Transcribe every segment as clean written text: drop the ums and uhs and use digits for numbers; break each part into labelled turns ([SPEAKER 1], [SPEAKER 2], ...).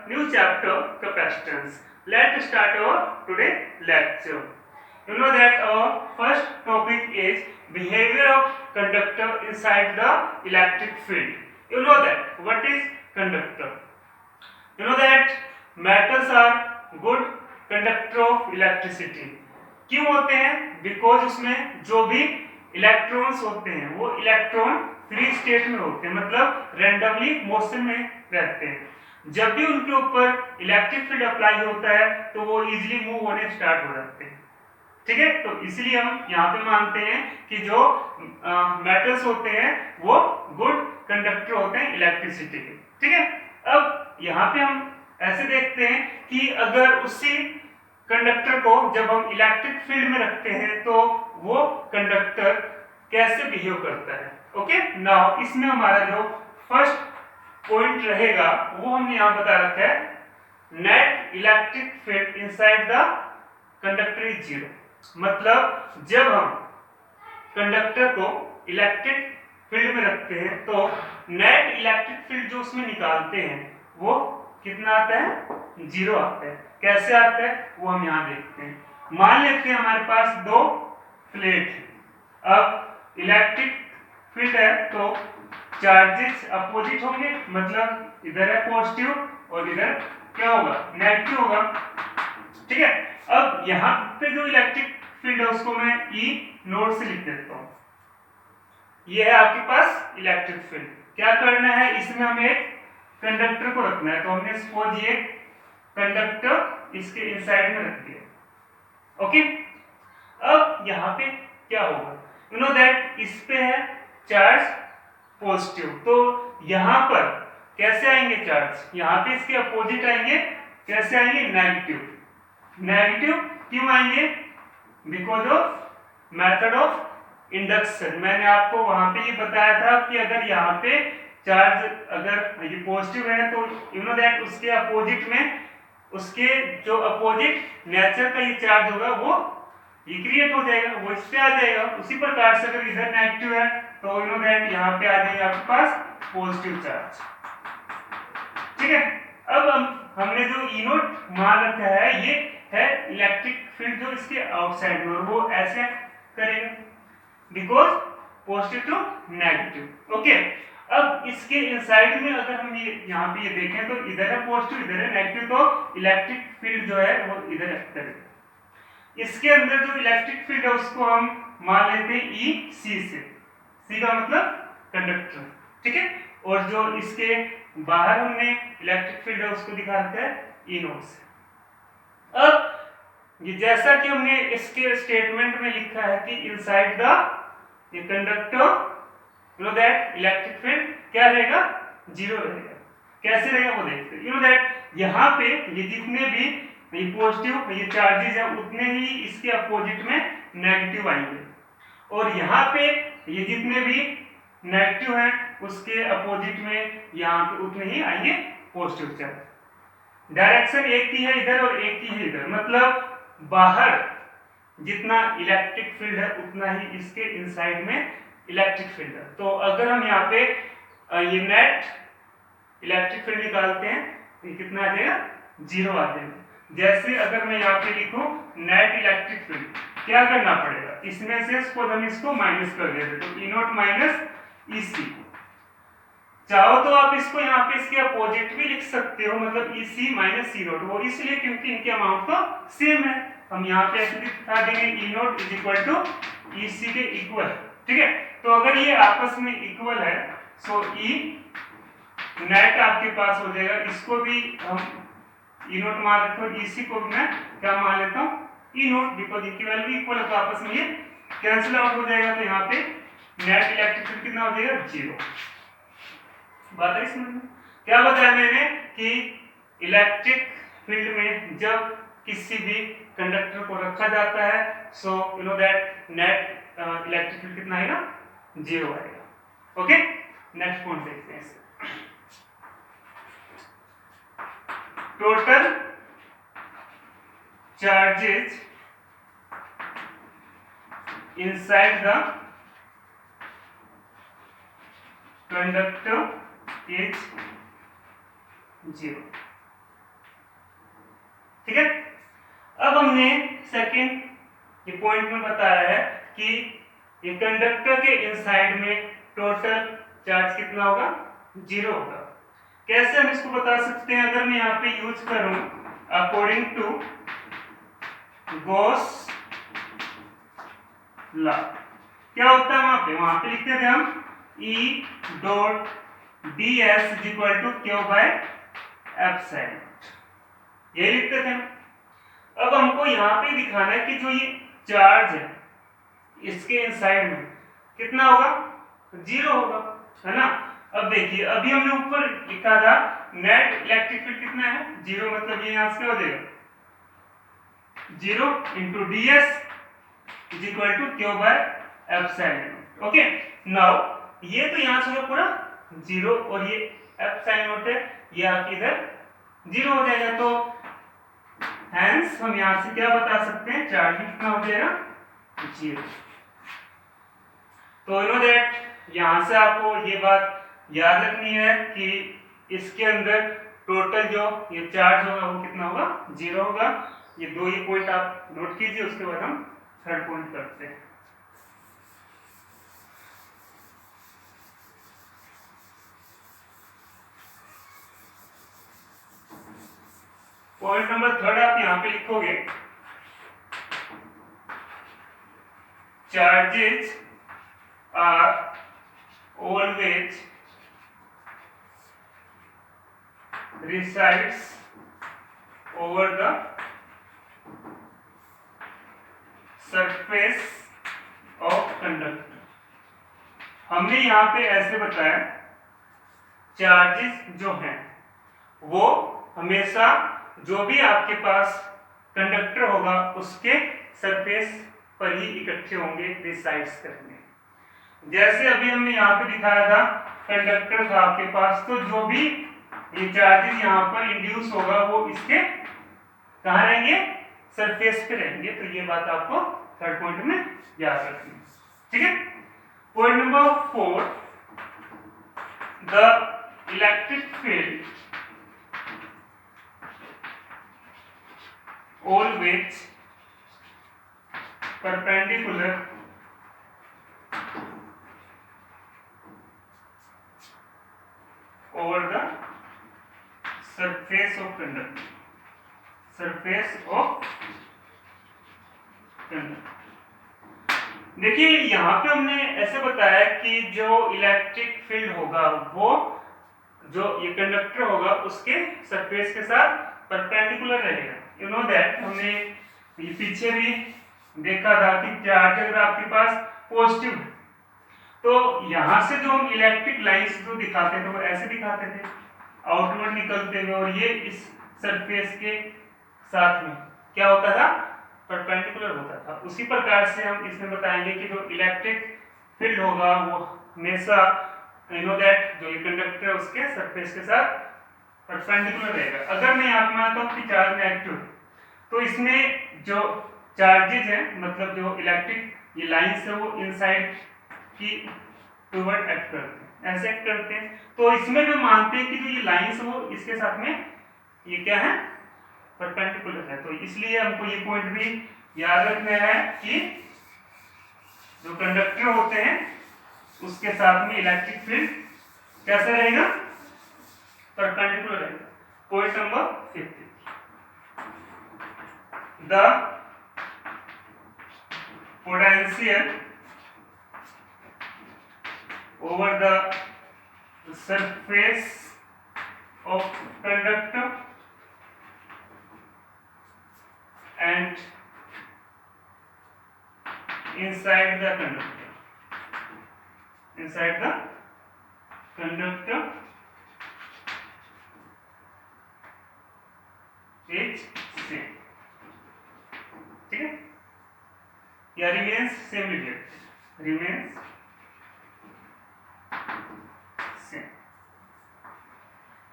[SPEAKER 1] new chapter capacitance. Let's start our today lecture. You know that our first topic is behavior of conductor inside the electric field. You know that what is conductor? You know that metals are good conductor of electricity. क्यों होते हैं? Because उसमें जो भी electrons होते हैं वो electron free state में होते हैं, मतलब रैंडमली मोशन में रहते हैं। जब भी उनके ऊपर इलेक्ट्रिक फील्ड अप्लाई होता है तो वो इजीली मूव होने स्टार्ट हो जाते हैं। ठीक है, तो इसलिए हम यहाँ पे मानते हैं कि जो मेटल्स होते हैं वो गुड कंडक्टर होते हैं इलेक्ट्रिसिटी के। ठीक है, अब यहाँ पे हम ऐसे देखते हैं कि अगर उसी कंडक्टर को जब हम इलेक्ट्रिक फील्ड में रखते हैं तो वो कंडक्टर कैसे बिहेव करता है। ओके, नाउ इसमें हमारा जो फर्स्ट पॉइंट रहेगा वो हमने यहाँ बता रखा है, net electric field inside the conductor is zero. मतलब जब हम कंडक्टर को इलेक्ट्रिक फील्ड में रखते हैं तो नेट इलेक्ट्रिक फील्ड जो उसमें निकालते हैं वो कितना आता है? जीरो आता है। कैसे आता है वो हम यहाँ देखते हैं। मान लेते हैं हमारे पास दो प्लेट है, अब इलेक्ट्रिक फील्ड है तो चार्जेस अपोजिट होंगे, मतलब इधर है पॉजिटिव और इधर क्या होगा? नेगेटिव होगा। ठीक है, अब यहाँ पे जो इलेक्ट्रिक फील्ड है उसको मैं ई नोड से लिख देता हूँ। ये है आपके पास इलेक्ट्रिक फील्ड। क्या करना है, इसमें हमें एक कंडक्टर को रखना है, तो हमने सपोज ये कंडक्टर इसके इनसाइड में रख दिया। ओके, अब यहाँ पे क्या होगा? यू नो दैट इस पे है चार्ज पॉजिटिव, तो यहाँ पर कैसे आएंगे चार्ज? यहाँ पे इसके अपोजिट आएंगे। कैसे आएंगे? नेगेटिव। नेगेटिव क्यों आएंगे? Because of method of induction. मैंने आपको वहां पे ये बताया था कि अगर यहाँ पे चार्ज अगर ये पॉजिटिव है तो यू नो दैट उसके अपोजिट में उसके जो अपोजिट नेचर का ये चार्ज होगा वो ये क्रिएट हो जाएगा, वो इस पे आ जाएगा। उसी प्रकार से अगर इधर नेगेटिव है तो यू नो दैट यहाँ पे आ जाएगा आपके पास पॉजिटिव चार्ज। ठीक है, अब हमने जो ई नोट मान रखा है ये है इलेक्ट्रिक फील्ड जो इसके आउटसाइड में, और वो ऐसे करेगा because positive to negative. Okay, अब इसके इनसाइड में अगर हम ये यहाँ पे ये देखें तो इधर है पॉजिटिव इधर है नेगेटिव, तो इलेक्ट्रिक फील्ड जो है वो इधर एक्ट करेगा। इसके अंदर जो इलेक्ट्रिक फील्ड है उसको हम मान लेते हैं ई सी से। सी का मतलब कंडक्टर। ठीक है, और जो इसके बाहर हमने इलेक्ट्रिक फील्ड है उसको दिखाते हैं ई नोड से। अब ये जैसा कि हमने इसके स्टेटमेंट में लिखा है कि इनसाइड द ये conductor you know that electric field क्या रहेगा? जीरो रहेगा। कैसे रहेगा वो देखते हैं। यू नो दैट यहाँ पे ये जितने भी ये पॉजिटिव ये चार्जेस है उतने ही इसके अपोजिट में नेगेटिव आएंगे, और यहाँ पे ये जितने भी नेगेटिव हैं उसके अपोजिट में यहाँ पे उतने ही आएंगे पॉजिटिव चार्ज। डायरेक्शन एक ही है इधर और एक ही है इधर, मतलब बाहर जितना इलेक्ट्रिक फील्ड है उतना ही इसके इनसाइड में इलेक्ट्रिक फील्ड है। तो अगर हम यहाँ पे ये नेट इलेक्ट्रिक फील्ड निकालते हैं ये कितना आ जाएगा? जीरो आ जाएगा। जैसे अगर मैं यहाँ पे लिखूं नेट इलेक्ट्रिक फील्ड, क्या करना पड़ेगा? इसमें से सपोज हम इसको माइनस कर देते तो ई नोट माइनस ई सी। चाहो तो आप इसको यहाँ पे इसके अपोजिट भी लिख सकते हो, मतलब ई सी माइनस सी नोट। वो इसलिए क्योंकि इनके अमाउंट तो सेम है। हम यहाँ पे ऐसे दिखा देंगे ई नोट इज इक्वल टू ई सी के इक्वल। ठीक है, तो अगर ये आपस में इक्वल है सो ई नेट आपके पास हो जाएगा। इसको भी हम ई नोट मान रखते हो, इसी को मैं क्या मान लेता हूँ? ई नोट, बिकॉज इक्वल भी इक्वल है तो आपस में ये कैंसिल आउट हो जाएगा। तो यहाँ पे नेट इलेक्ट्रिक फील्ड कितना हो जाएगा? जीरो। बात है इसमें क्या बताया मैंने कि इलेक्ट्रिक फील्ड में जब किसी भी कंडक्टर को रखा जाता है so you know that net electric field कितना आएगा? जीरो आएगा। ओके, नेक्स्ट पॉइंट देखते हैं। Total charges inside the conductor is zero. ठीक है। अब हमने सेकंड ये पॉइंट में बताया है कि ये कंडक्टर के इनसाइड में टोटल चार्ज कितना होगा, 0 होगा। कैसे हम इसको बता सकते हैं, अगर मैं यहाँ पे यूज करूं अकॉर्डिंग टू गॉस लॉ, क्या होता है वहां पे लिखते थे हम E dot ds is equal to Q by epsilon, ये लिखते थे। अब हमको यहाँ पे दिखाना है कि जो ये चार्ज है इसके इनसाइड में कितना होगा, 0 होगा, है ना। अब देखिए अभी हमने ऊपर लिखा था नेट इलेक्ट्रिक फील्ड कितना है, 0, मतलब ये यहां से क्या हो जाएगा 0 into ds is equal to Q by epsilon. Okay, now ये तो यहां से पूरा 0 और ये एप्सिलॉन है, ये आपके इधर 0 हो जाएगा। तो हेंस हम यहां से क्या बता सकते हैं, चार्ज कितना हो जाएगा, 0। तो यू नो दैट यहां से आपको ये बात याद रखनी है कि इसके अंदर टोटल जो ये चार्ज होगा वो कितना होगा, 0 होगा। ये दो ही पॉइंट आप नोट कीजिए, उसके बाद हम थर्ड पॉइंट करते हैं। पॉइंट नंबर थर्ड आप यहां पे लिखोगे, charges are always resides over the surface of conductor। हमने यहाँ पे ऐसे बताया चार्जेस जो हैं वो हमेशा जो भी आपके पास कंडक्टर होगा उसके सरफेस पर ही इकट्ठे होंगे, रिसाइड्स करने। जैसे अभी हमने यहाँ पे दिखाया था कंडक्टर था आपके पास, तो जो भी ये चार्जेस यहाँ पर इंड्यूस होगा वो इसके कहाँ रहेंगे, सरफेस पे रहेंगे। तो ये बात आपको थर्ड पॉइंट में याद रखनी है, ठीक है। Point number 4, the electric field always perpendicular over the surface of conductor, surface of conductor। देखिए यहाँ पे हमने ऐसे बताया कि जो इलेक्ट्रिक फील्ड होगा वो जो ये कंडक्टर होगा उसके सरफेस के साथ परपेंडिकुलर रहेगा। यू नो दैट हमने ये पीछे भी देखा था कि चार्ज अगर आपके पास पॉजिटिव है तो यहां से जो हम इलेक्ट्रिक लाइंस जो दिखाते थे वो ऐसे दिखाते थे आउटवर्ड निकलते हुए, और ये इस सरफेस के साथ में क्या होता था, परपेंडिकुलर होता था। उसी प्रकार से हम इसमें बताएंगे कि जो इलेक्ट्रिक फील्ड होगा वो हमेशा यू नो दैट जो ये कंडक्टर है उसके सरफेस के साथ परपेंडिकुलर रहेगा। अगर मैं यहाँ मानता हूँ कि चार्ज नेगेटिव तो इसमें जो चार्जेज हैं मतलब जो इलेक्ट्रिक ये लाइंस है वो इनसाइड की टूवर्ड एक्ट करते हैं, ऐसे एक्ट करते हैं। तो इसमें भी मानते हैं कि जो ये लाइंस है वो इसके साथ में ये क्या है, परपेंडिकुलर है। तो इसलिए हमको ये पॉइंट भी याद रखना है कि जो कंडक्टर होते हैं उसके साथ में इलेक्ट्रिक फील्ड कैसा रहेगा, परपेंडिकुलर रहेगा। Point number 5, the potential over the surface of conductor and inside the conductor, inside the conductor is same, ठीक है, या remains same limit, remains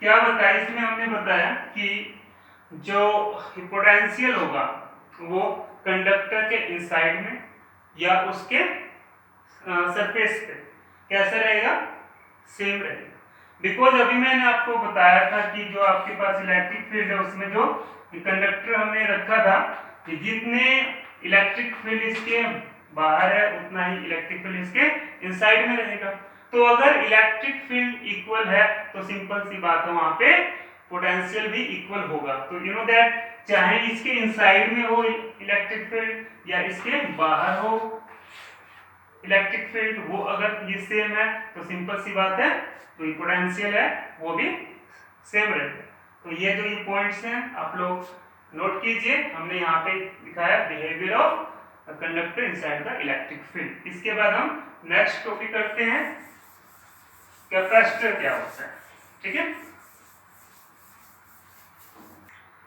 [SPEAKER 1] क्या बताया इसमें, हमने बताया कि जो पोटेंशियल होगा वो कंडक्टर के इनसाइड में या उसके सरफेस पे कैसा रहेगा, सेम रहेगा। बिकॉज अभी मैंने आपको बताया था कि जो आपके पास इलेक्ट्रिक फील्ड है उसमें जो कंडक्टर हमने रखा था कि जितने इलेक्ट्रिक फील्ड इसके बाहर है उतना ही इलेक्ट्रिक फील्ड इसके इनसाइड में रहेगा। तो अगर इलेक्ट्रिक फील्ड इक्वल है तो सिंपल सी बात है वहां पे पोटेंशियल भी इक्वल होगा। तो यू नो दैट चाहे इसके इनसाइड में हो इलेक्ट्रिक फील्ड या इसके बाहर हो इलेक्ट्रिक फील्ड, वो अगर ये सेम है तो सिंपल सी बात है तो पोटेंशियल है वो भी सेम रहेगा। तो ये जो ये पॉइंट्स हैं आप लोग नोट कीजिए। हमने यहाँ पे दिखाया behaviour of conductor inside the electric field. इसके बाद हम नेक्स्ट टॉपिक करते हैं कैपेसिटर क्या होता है। ठीक है,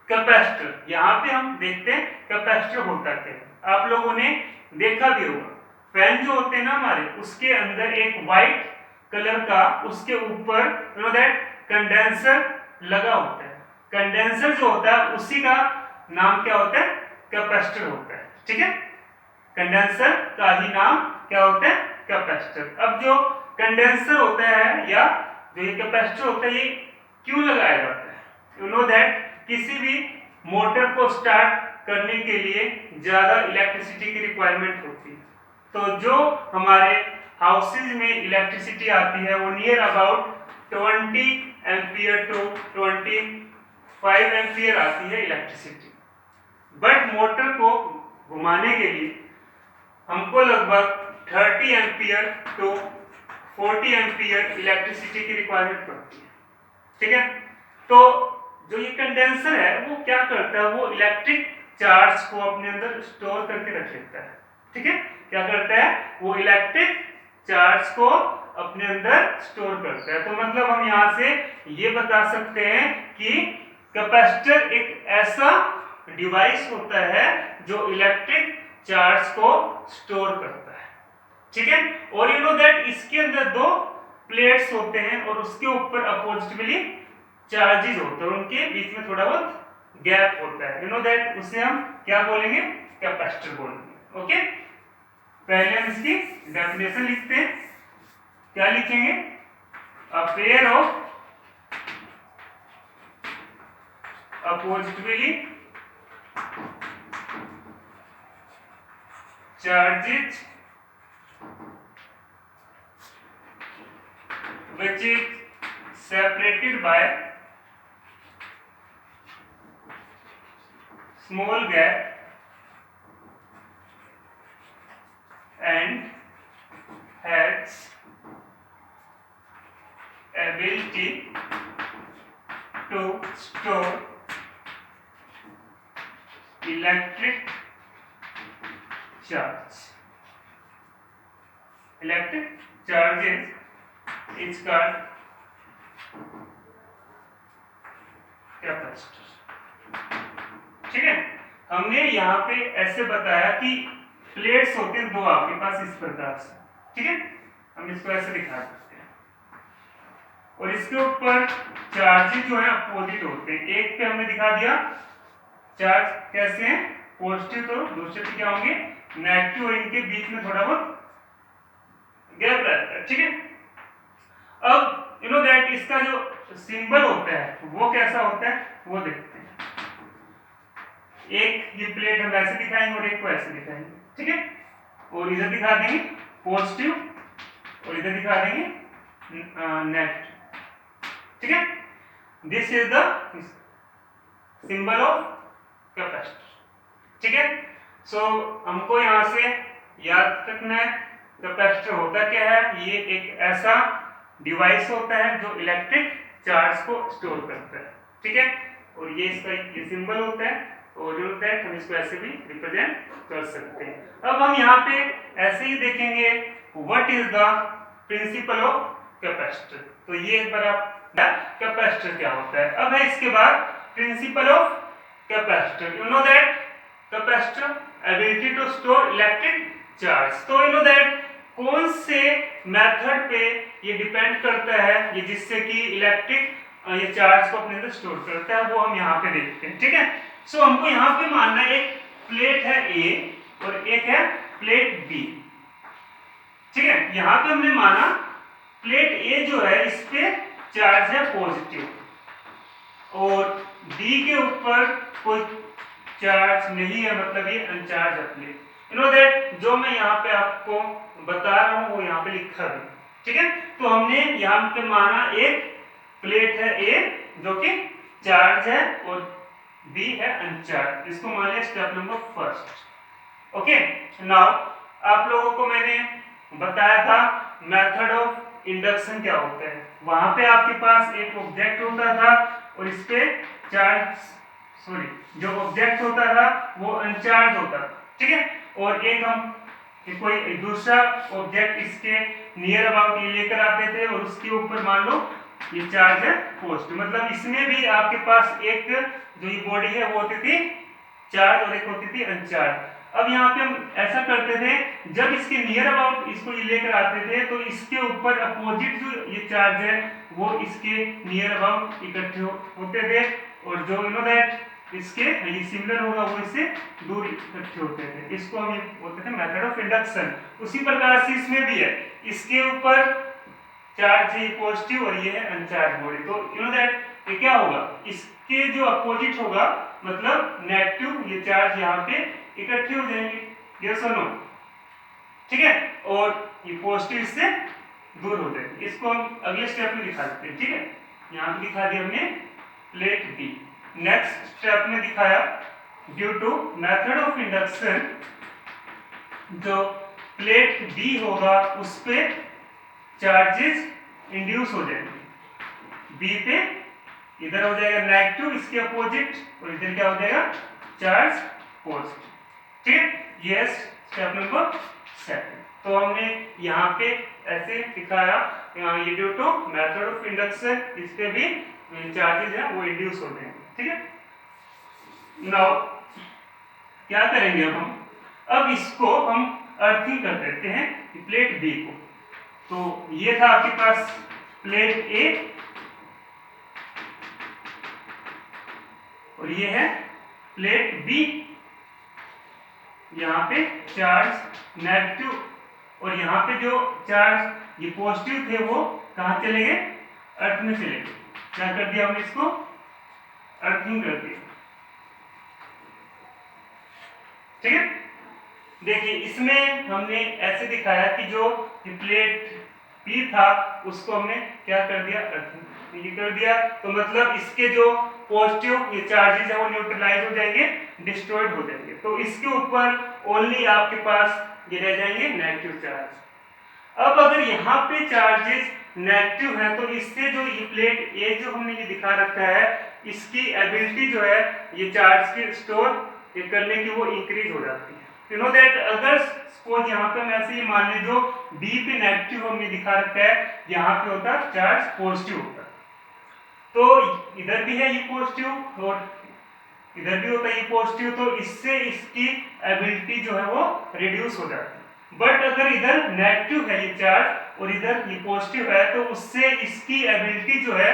[SPEAKER 1] कैपेसिटर यहाँ पे हम देखते हैं कैपेसिटर होता क्या है। आप लोगों ने देखा भी होगा फैन जो होते हैं ना हमारे उसके अंदर एक व्हाइट कलर का उसके ऊपर यू नो दैट कंडेंसर लगा होता है। कंडेंसर जो होता है उसी का नाम क्या होता है, कैपेसिटर होता है। ठीक है, कंडेंसर का ही नाम क्या होता है, कैपेसिटर। अब जो कंडेंसर होता है या जो ये कैपेसिटर होता है ये क्यों लगाया जाता है, यू नो दैट किसी भी मोटर को स्टार्ट करने के लिए ज्यादा इलेक्ट्रिसिटी की रिक्वायरमेंट होती है। तो जो हमारे हाउसेज में इलेक्ट्रिसिटी आती है वो near about 20 ampere to 25 ampere आती है इलेक्ट्रिसिटी। बट मोटर को घुमाने के लिए हमको लगभग 30 एम्पियर टू 40 एम्पियर इलेक्ट्रिसिटी की रिक्वायरमेंट पड़ती है। ठीक है, तो जो ये कंडेंसर है वो क्या करता है, वो इलेक्ट्रिक चार्ज को अपने अंदर स्टोर करके रख लेता है। ठीक है, क्या करता है, वो इलेक्ट्रिक चार्ज को अपने अंदर स्टोर करता है। तो मतलब हम यहाँ से ये बता सकते हैं कि कैपेसिटर एक ऐसा डिवाइस होता है जो इलेक्ट्रिक चार्ज को स्टोर करता है। ठीक है, और यू नो दैट इसके अंदर दो प्लेट्स होते हैं और उसके ऊपर अपोजिटिवली चार्जेस होते हैं, उनके बीच में थोड़ा बहुत गैप होता है। यू नो दैट उसे हम क्या बोलेंगे, कैपेसिटर बोलेंगे। ओके, पहले हम इसकी डेफिनेशन लिखते हैं। क्या लिखेंगे, a pair of oppositely charges which is separated by small gap and has ability to store electric charge. Electric charges is called capacitor. ठीक है, हमने यहाँ पे ऐसे बताया कि प्लेट्स होते हैं दो आपके पास इस प्रकार से। ठीक है, हम इसको ऐसे दिखा सकते हैं और इसके ऊपर चार्जेस जो है अपोजिट होते हैं। एक पे हमने दिखा दिया चार्ज कैसे हैं, पॉजिटिव, तो दूसरे पे क्या होंगे, नेगेटिव, और इनके बीच में थोड़ा बहुत गैप रहता है। ठीक है, अब यू नो दैट इसका जो सिंबल होता है वो कैसा होता है वो देखते हैं। एक ये प्लेट हम ऐसे दिखाएंगे और एक को ऐसे दिखाएंगे। ठीक है, और इधर दिखा देंगे पॉजिटिव और इधर दिखा देंगे नेगेटिव। ठीक है, this is the symbol of capacitor. ठीक है, सो हमको यहां से याद रखना है कैपेसिटर होता क्या है, ये एक ऐसा डिवाइस होता है जो इलेक्ट्रिक चार्ज को स्टोर करता है। ठीक है, और ये इसका ये सिंबल होता है और यू दैट हम इसको ऐसे भी रिप्रेजेंट कर सकते हैं। अब हम यहाँ पे ऐसे ही देखेंगे what is the principal of capacitor. तो ये एक बार आप कैपेसिटर क्या होता है। अब है इसके बाद principle of capacitor. You know that capacitor ability to store electric charge. तो यू नो दैट कौन से मेथड पे ये डिपेंड करता है, ये जिससे कि इलेक्ट्रिक ये चार्ज को अपने अंदर स्टोर करता है, वो हम यहाँ पे देखते हैं। ठीक है, सो हमको यहाँ पे मानना है एक प्लेट है ए और एक है प्लेट बी। ठीक है, यहाँ पे हमने माना प्लेट ए जो है इस पे चार्ज है पॉजिटिव और बी के ऊपर कोई चार्ज नहीं है, मतलब ये अनचार्ज है प्लेट। यू नो दैट जो मैं यहाँ पे आपको बता रहा हूँ वो यहाँ पे लिखा है, ठीक है। तो हमने यहाँ पे माना एक प्लेट है ए जो कि चार्ज है और बी है अनचार्ज, इसको मान लिया step number first. Okay, now आप लोगों को मैंने बताया था मेथड ऑफ इंडक्शन क्या होता है। वहां पे आपके पास एक ऑब्जेक्ट होता था और इस पे जो ऑब्जेक्ट होता था वो अनचार्ज होता था, ठीक है। और एक हम कोई दूसरा ऑब्जेक्ट इसके नियर अबाउट ये लेकर आते थे और उसके ऊपर मान लो ये चार्ज है पॉजिटिव, मतलब इसमें भी आपके पास एक जो ये बॉडी है वो होती थी चार्ज और एक होती थी अनचार्ज। अब यहाँ पे हम ऐसा करते थे, जब इसके नियर अबाउट इसको ये लेकर आते थे तो इसके ऊपर अपोजिट जो ये चार्ज है वो इसके नियर अबाउट इकट्ठे होते थे और जो यू नो दैट इसके ये सिमिलर होगा वो इससे दूर इकट्ठे होते थे। इसको हम ये बोलते थे मेथड ऑफ इंडक्शन। उसी प्रकार से इसमें भी है, इसके ऊपर चार्ज है पॉजिटिव और ये है अनचार्ज बॉडी, तो यू नो दैट ये क्या होगा, इसके जो अपोजिट होगा मतलब नेगेटिव ये चार्ज यहाँ पे इकट्ठे हो जाएंगे, यस और नो, ठीक है। और ये पॉजिटिव इससे दूर हो जाएंगे। इसको हम अगले स्टेप में दिखा देते हैं, ठीक है। यहाँ पे दिखा दिया हमने प्लेट बी। नेक्स्ट स्टेप में दिखाया due to method of induction जो प्लेट बी होगा उस पे चार्जेस इंड्यूस हो जाएंगे। बी पे इधर हो जाएगा नेगेटिव इसके अपोजिट और इधर क्या हो जाएगा चार्ज पॉजिटिव, ठीक है। Yes, step number 7। तो हमने यहाँ पे ऐसे दिखाया ये due to method of induction, इस पे भी चार्जेस हैं वो इंड्यूस होते हैं, ठीक है। नाउ क्या करेंगे अब इसको हम अर्थिंग कर देते हैं प्लेट बी को। तो ये था आपके पास प्लेट ए और ये है प्लेट बी। यहाँ पे चार्ज नेगेटिव और यहाँ पे जो चार्ज ये पॉजिटिव थे वो कहाँ चले गए, अर्थ में चले गए। क्या कर दिया हमने इसको अर्थिंग कर दिया, ठीक है। देखिए इसमें हमने ऐसे दिखाया कि जो प्लेट बी था उसको हमने क्या कर दिया अर्थिंग ये कर दिया, तो मतलब इसके जो पॉजिटिव ये चार्जेस है वो न्यूट्रलाइज हो जाएंगे, डिस्ट्रॉयड हो जाएंगे। तो इसके ऊपर ओनली आपके पास ये रह जाएंगे नेगेटिव चार्ज। अब अगर यहाँ पे चार्जेस नेगेटिव है तो इससे जो ये प्लेट ए जो हमने ये दिखा रखा है इसकी एबिलिटी जो है ये चार्ज के स्टोर करने की वो इंक्रीज हो जाती है। यू नो दैट अगर सपोज यहाँ पे हम ऐसे ही मान लें जो बी पे नेगेटिव हमने दिखा रखा है यहाँ पे होता है चार्ज पॉजिटिव होता है, तो इधर भी है ये पॉजिटिव और इधर भी होता है ये पॉजिटिव, तो इससे इसकी एबिलिटी जो है वो रिड्यूस हो जाती है। बट अगर इधर नेगेटिव है ये चार्ज और इधर ये पॉजिटिव है तो उससे इसकी एबिलिटी जो है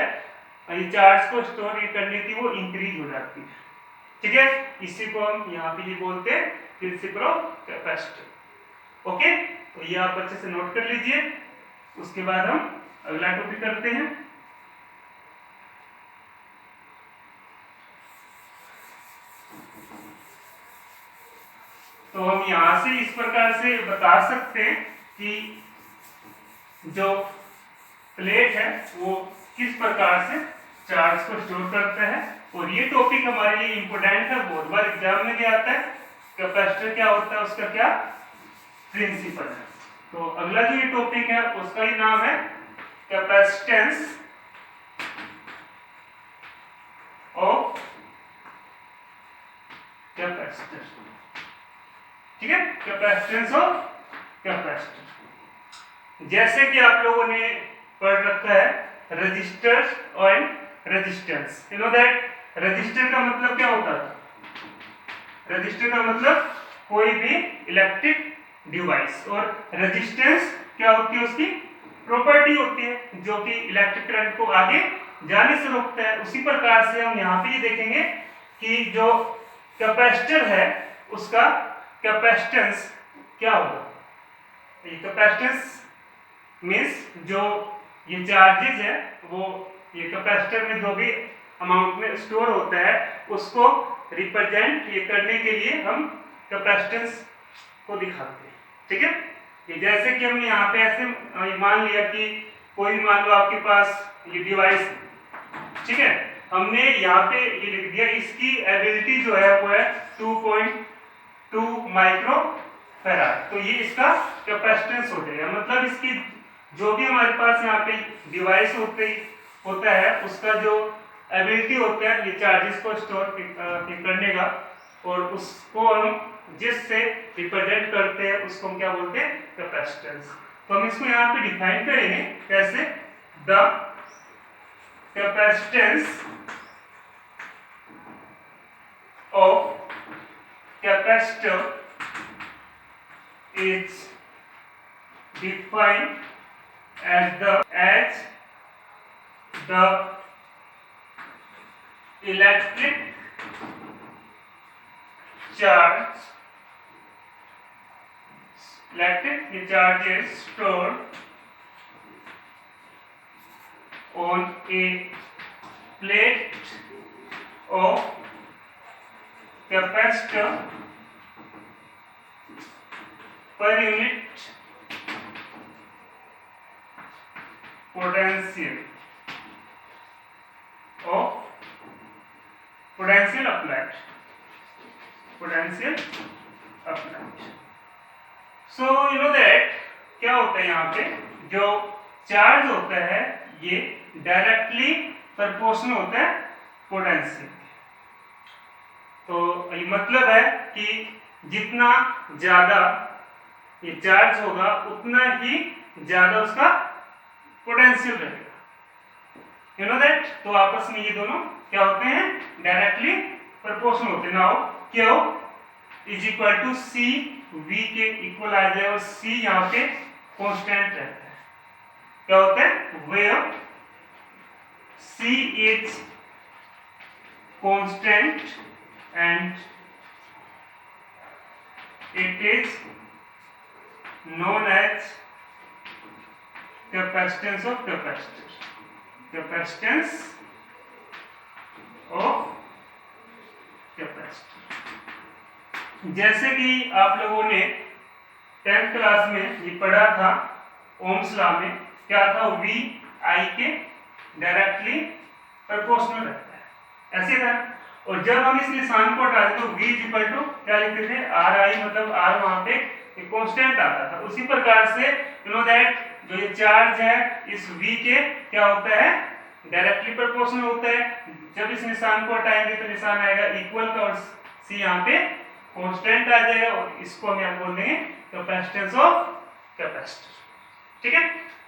[SPEAKER 1] ये चार्ज को स्टोर करने की वो इंक्रीज हो जाती है, ठीक है। इसी को हम यहाँ पे ये बोलते हैं प्रिंसिपल ऑफ कैपेसिटर। ओके, तो ये आप अच्छे से नोट कर लीजिए। उसके बाद हम अगला टॉपिक करते हैं। तो हम यहां से इस प्रकार से बता सकते हैं कि जो प्लेट है वो किस प्रकार से चार्ज को स्टोर करता है, और ये टॉपिक हमारे लिए इंपोर्टेंट है, बहुत बार एग्जाम में क्या आता है कैपेसिटर क्या होता है उसका क्या प्रिंसिपल है। तो अगला जो ये टॉपिक है उसका ही नाम है कैपेसिटेंस ऑफ कैपेसिटर, ठीक है। कैपेसिटेंस ऑफ कैपेसिटर, जैसे कि आप लोगों ने पढ़ रखा है resistors and resistance. You know that resistor का मतलब क्या होता है, रजिस्टर का मतलब कोई भी इलेक्ट्रिक डिवाइस, और रेजिस्टेंस क्या होती है उसकी प्रॉपर्टी होती है जो कि इलेक्ट्रिक करंट को आगे जाने से रोकता है। उसी प्रकार से हम यहाँ पे ये देखेंगे कि जो कैपेसिटर है उसका कैपेसिटेंस क्या होगा। ये कैपेसिटेंस मींस जो ये चार्जेस है वो ये कैपेसिटर में जो भी अमाउंट में स्टोर होता है उसको रिप्रेजेंट ये करने के लिए हम कैपेसिटेंस को दिखाते हैं। ठीक है, ये जैसे कि हम यहाँ पे ऐसे मान लिया कि कोई मान लो आपके पास ये डिवाइस, ठीक है, हमने यहाँ पे ये लिख दिया इसकी एबिलिटी जो है वो है 2.2 माइक्रो फैराड। तो ये इसका कैपेसिटेंस हो जाएगा, मतलब इसकी जो भी हमारे पास यहाँ पे डिवाइस होता है उसका जो एबिलिटी होता है ये चार्जेस को स्टोर करने का, और उसको हम जिससे रिप्रेजेंट करते हैं उसको हम क्या बोलते हैं, कैपेसिटेंस। तो हम इसको यहाँ पे डिफाइन करेंगे कैसे, the capacitance of capacitor is defined as the electric charge is stored on a plate of capacitor per unit potential applied. So you know that क्या होता है, यहाँ पे जो चार्ज होता है ये डायरेक्टली प्रोपोर्शनल होता है पोटेंशियल। तो ये मतलब है कि जितना ज्यादा ये चार्ज होगा उतना ही ज्यादा उसका पोटेंशियल रहेगा। यू नो दैट, तो आपस में ये दोनों क्या होते हैं, डायरेक्टली प्रोपोर्शनल होते हैं। Now Q is equal to C V के इक्वल आ जाए, और सी यहाँ पे कांस्टेंट रहता है। क्या होता है, where C is constant and it is known as capacitance of capacitor, capacitance of capacitor। जैसे कि आप लोगों ने 10th क्लास में ये पढ़ा था ओम्स लॉ में, क्या था, V I के डायरेक्टली प्रोपोर्शनल रहता है, ऐसे था। और जब हम इस निशान को हटाते तो v इक्वल टू क्या लिखते थे, आर आई, मतलब आर वहां पे एक कांस्टेंट आता था। उसी प्रकार से यू नो दैट जो ये चार्ज है इस v के क्या होता है, डायरेक्टली प्रोपोर्शनल होता है। जब इस निशान को हटाएंगे तो निशान आएगा इक्वल का, और c यहाँ पे कांस्टेंट आ जाएगा, और इसको हम यहाँ बोल देंगे कैपेसिटेंस ऑफ कैपेसिटर। ठीक है,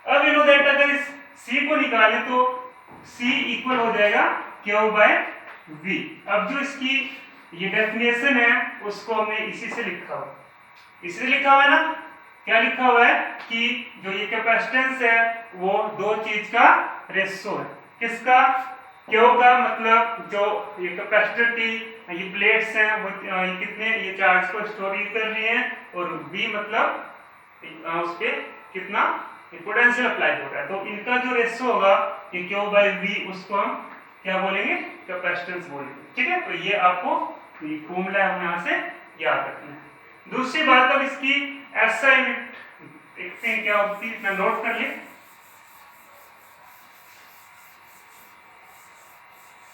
[SPEAKER 1] अब यू नो दैट अगर इस c को निकालें तो c इक्वल हो जाएगा q बाय V। अब जो इसकी ये डेफिनेशन है उसको हमने इसी से लिखा हुआ, इसलिए लिखा हुआ है ना, क्या लिखा हुआ है कि जो ये कैपेसिटेंस है वो दो चीज का रेशो है। किसका, क्यू का, मतलब जो ये कैपेसिटर की ये प्लेट्स हैं वो ये कितने ये चार्ज को स्टोर कर रही हैं, और V मतलब उस पे कितना पोटेंशियल अप्लाई हो रहा है। तो इनका जो रेशो होगा ये क्यू बाई V, उसको हम क्या बोलेंगे, कैपेसिटेंस बोलेंगे। ठीक है, तो ये आपको ये फॉर्मूला है यहाँ से याद रखना है। दूसरी बात, अब इसकी SI यूनिट देखते हैं क्या होती है, नोट कर ले,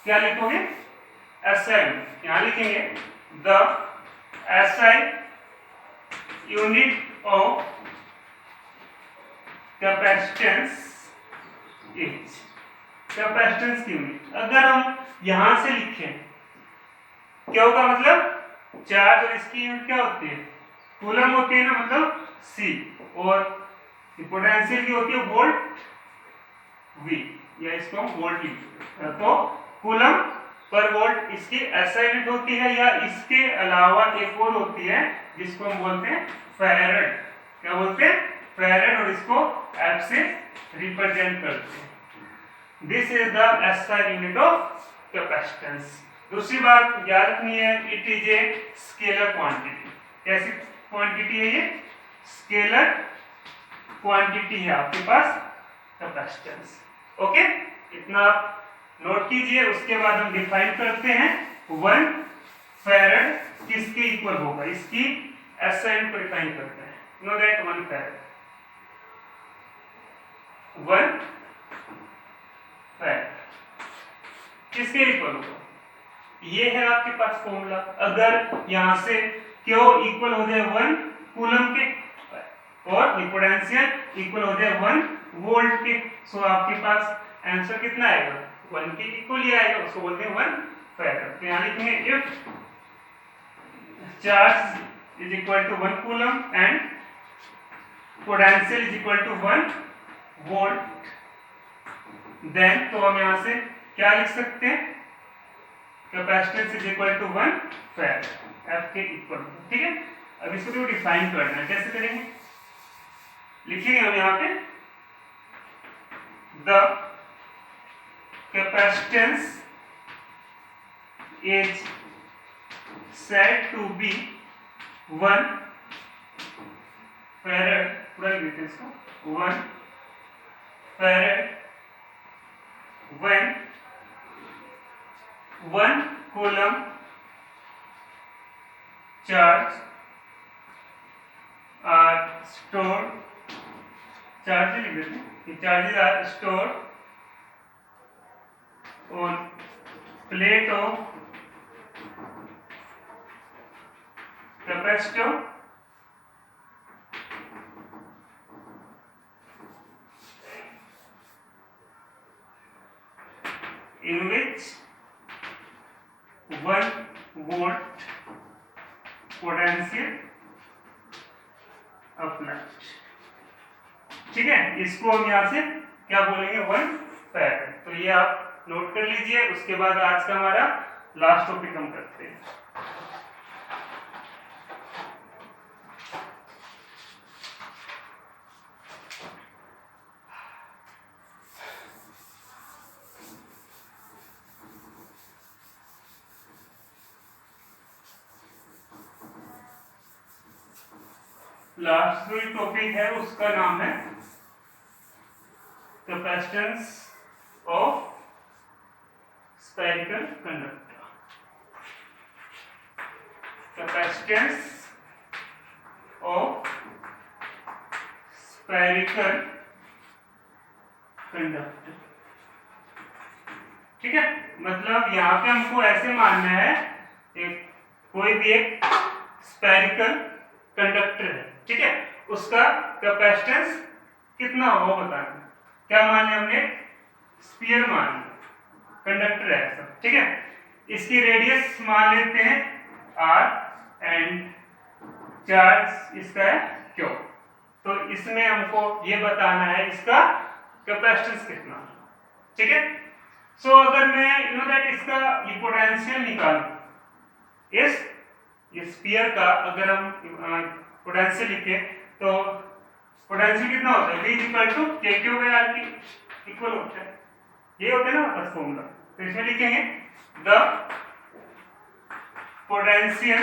[SPEAKER 1] क्या लिखोगे, SI यहाँ लिखेंगे, the SI unit of capacitance is, capacitance की यूनिट अगर हम यहां से लिखें क्या होगा, मतलब चार्ज, और इसकी यूनिट क्या होती है, कूलम होती है ना, मतलब C, और पोटेंशियल की होती है वोल्ट V, या इसको हम वोल्ट लिखते हैं। तो कूलम पर वोल्ट इसकी SI यूनिट होती है, या इसके अलावा एक और होती है जिसको हम बोलते हैं फैराड। क्या बोलते हैं, फैराड, और इसको F से रिप्रेजेंट करते हैं। This is the SI unit of capacitance. दूसरी बात याद रखनी है, it is a scalar quantity. कैसी क्वांटिटी है ये, स्केलर क्वांटिटी है आपके पास, कैपेसिटेंस। ओके, इतना आप नोट कीजिए। उसके बाद हम डिफाइन करते हैं 1 फैराड किसके इक्वल होगा, इसकी एसआई को डिफाइन करते हैं। नो दैट 1 फैराड 1 फैराड किसके इक्वल होगा, ये है आपके पास फॉर्मूला। अगर यहां से क्यू इक्वल हो जाए 1 कूलम के और पोटेंशियल इक्वल हो जाए 1 वोल्ट के, सो आपके पास आंसर कितना आएगा, 1 के इक्वल ही आएगा, उसको बोलते हैं 1 फैराड। तो यहां लिखेंगे if charge is equal to 1 coulomb and potential is equal to 1 volt, then तो हम यहां से क्या लिख सकते हैं, capacitance is equal to 1 farad, F के इक्वल। ठीक है, अब इसको तो डिफाइन करना है, कैसे करेंगे, लिखेंगे हम यहाँ पे the capacitance is said to be 1 farad, पूरा लिख देते हैं इसको, 1 farad when 1 coulomb charge are stored, charge लिख देते हैं, charges are stored on plate of capacitor in which 1 volt potential applied. ठीक है, इसको हम यहां से क्या बोलेंगे, 1 फैराड। तो ये आप नोट कर लीजिए। उसके बाद आज का हमारा लास्ट टॉपिक हम करते हैं। लास्ट जो टॉपिक है उसका नाम है capacitance of spherical conductor. Capacitance of spherical conductor. ठीक है, मतलब यहां पे हमको ऐसे मानना है कोई भी एक स्फेरिकल कंडक्टर है, ठीक है, उसका कैपेसिटेंस कितना होगा बताना। क्या मान लिया हमने, स्फीयर मान लिया, कंडक्टर है ऐसा। ठीक है, इसकी रेडियस मान लेते हैं r एंड चार्ज इसका है q। तो इसमें हमको ये बताना है इसका कैपेसिटेंस कितना। ठीक है, सो अगर मैं यू नो दैट इसका ये पोटेंशियल निकालूं, ये स्फीयर का अगर हम पोटेंशियल लिखे तो पोटेंशियल कितना होता है, V इक्वल टू KQ/R की इक्वल होता है। ये होता है ना बस फॉर्मूला। तो इसमें लिखेंगे the potential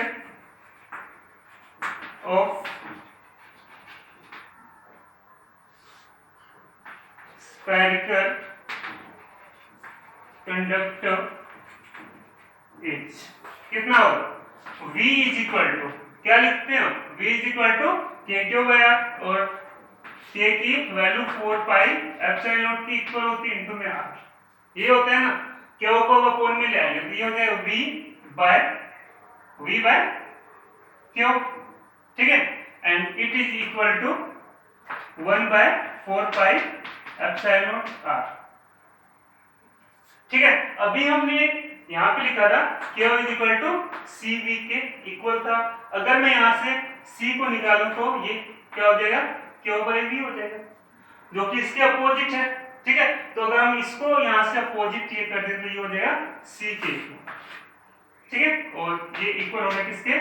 [SPEAKER 1] of spherical conductor is कितना होगा, V इज इक्वल टू क्या लिखते हैं, V is equal to KQ/R और K की वैल्यू 4 पाई एप्सिलॉन नॉट की इक्वल होती है इनटू में R। ये होता है ना, Q को अपॉन में ले आएंगे तो ये हो जाएगा V बाय Q। ठीक है, and it is equal to 1 by 4 pi epsilon naught R। ठीक है, अभी हमने यहाँ पे लिखा था Q is equal to CV के इक्वल था। अगर मैं यहाँ से C को निकालूं तो ये क्या हो जाएगा, Q/V हो जाएगा, जो कि इसके अपोजिट है। ठीक है, तो अगर हम इसको यहाँ से अपोजिट ये कर दें तो ये हो जाएगा C के इक्वल। ठीक है, और ये इक्वल होगा किसके,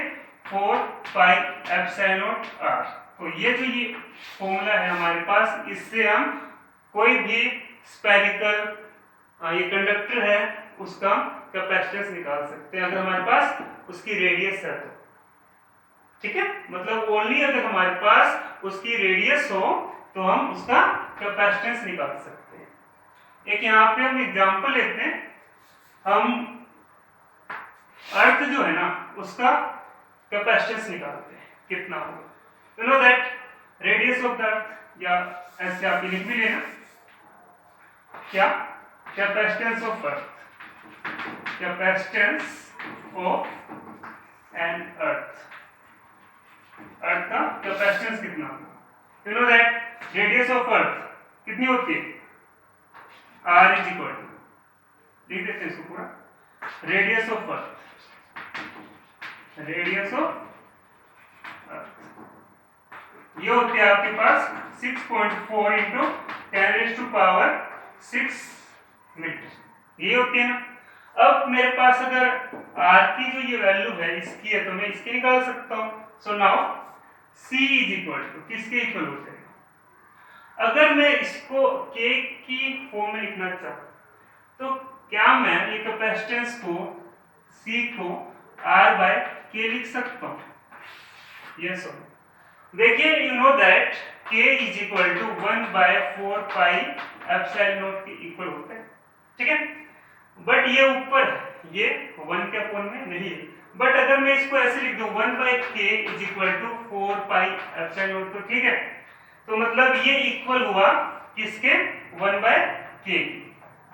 [SPEAKER 1] 4 पाई एप्सिलॉन नॉट R। तो ये जो ये फॉर्मूला है हमारे पास, इससे हम कोई भी स्फेरिकल ये कंडक्टर है उसका कैपेसिटेंस निकाल सकते हैं अगर हमारे पास उसकी रेडियस है तो। ठीक है, मतलब ओनली अगर हमारे पास उसकी रेडियस हो तो हम उसका कैपेसिटेंस निकाल सकते हैं। एक यहाँ पे हम एग्जांपल लेते हैं, हम अर्थ जो है ना उसका कैपेसिटेंस निकालते हैं कितना होगा। You know that radius of the earth, या ऐसे आप लिख भी लेना, क्या capacitance of earth, capacitance of an earth, earth का कैपेसिटेंस कितना होगा। You know that radius of earth कितनी होती है, r इज इक्वल टू, लिख देते हैं इसको पूरा, radius of earth, radius of अर्थ ये होती है आपके पास 6.4 इंटू 10⁻⁶ मीटर, ये होती है ना। अब मेरे पास अगर r की जो ये वैल्यू है इसकी है तो मैं इसकी निकाल सकता हूं। So now c is equal to किसके इक्वल हो जाएगा। अगर मैं इसको k की फॉर्म में लिखना चाहूँ तो क्या मैं ये कैपेसिटेंस को c को r बाय k लिख सकता हूँ, यस और देखिए you know that k is equal to 1/4 pi epsilon naught के इक्वल होता है, ठीक है। बट ये ऊपर है, ये 1 के अपॉन में नहीं है। बट अगर मैं इसको ऐसे लिख दूं 1/k is equal to 4 pi epsilon naught, तो ठीक है, तो मतलब ये इक्वल हुआ किसके, 1/k,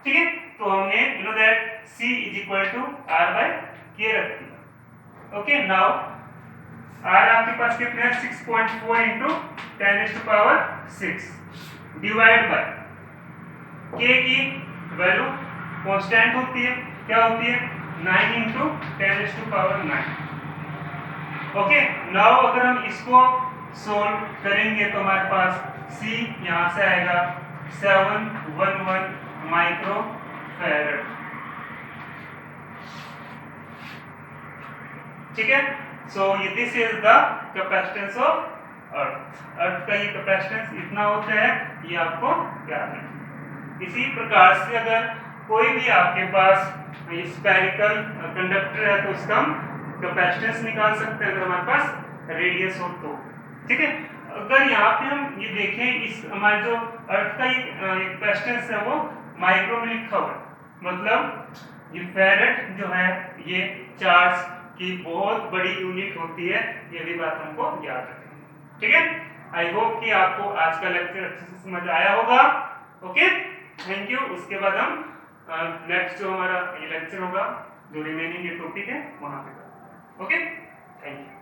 [SPEAKER 1] ठीक है। तो हमने you know that c is equal to r/k रख दिया। ओके, नाउ r आपके पास कितने हैं, 6.4 इंटू 10⁻⁶ डिवाइड बाय k की वैल्यू कांस्टेंट होती है, क्या होती है, 9 इंटू 10⁹। ओके, नाउ अगर हम इसको सोल्व करेंगे तो हमारे पास c यहाँ से आएगा 711 माइक्रो फैराड, ठीक है। So this is the capacitance of earth, earth का ये कैपेसिटेंस इतना होता है, ये आपको याद है। इसी प्रकार से अगर कोई भी आपके पास स्फेरिकल कंडक्टर है तो उसका हम कैपेसिटेंस निकाल सकते हैं अगर हमारे पास रेडियस हो तो, ठीक है। अगर यहाँ पे हम ये देखें, इस हमारे जो अर्थ का ये कैपेसिटेंस है वो माइक्रो में लिखा हुआ है, मतलब ये फैराड जो है ये चार्ज की बहुत बड़ी यूनिट होती है, ये भी बात हमको याद रखनी, ठीक है। आई होप कि आपको आज का लेक्चर अच्छे से समझ आया होगा। Okay, thank you. उसके बाद हम नेक्स्ट जो हमारा ये लेक्चर होगा, जो रिमेनिंग ये टॉपिक है वहां पे, ओके, थैंक यू।